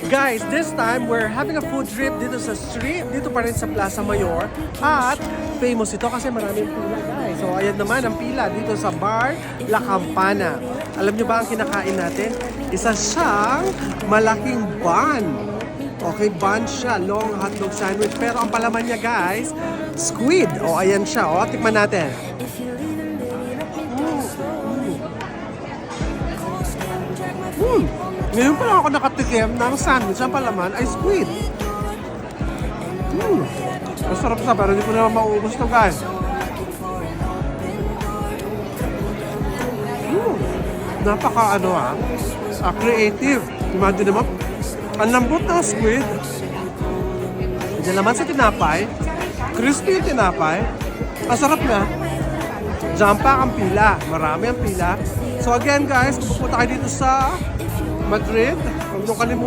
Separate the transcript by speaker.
Speaker 1: Guys, this time we're having a food trip dito sa street, dito pa rin sa Plaza Mayor. At famous ito kasi maraming pila, guys. So ayan naman ang pila dito sa Bar La Campana. Alam nyo ba ang kinakain natin? Isa siyang malaking bun. Okay, bun siya, long hotdog sandwich. Pero ang palaman niya, guys, squid. O ayan siya, o tikman natin. Ngayon pa lang ako nakatikim ng sandwich. Ang palaman ay squid. Masarap sa pero hindi ko naman mauubos ito, guys. Napaka creative. Imagine naman, ang lambot ng squid. Diyan naman sa tinapay. Crispy yung tinapay. Ang sarap na. Jampa ang pila. Marami ang pila. So again, guys, kung pupunta kayo dito sa Madrid, huwag nyo kalimutan.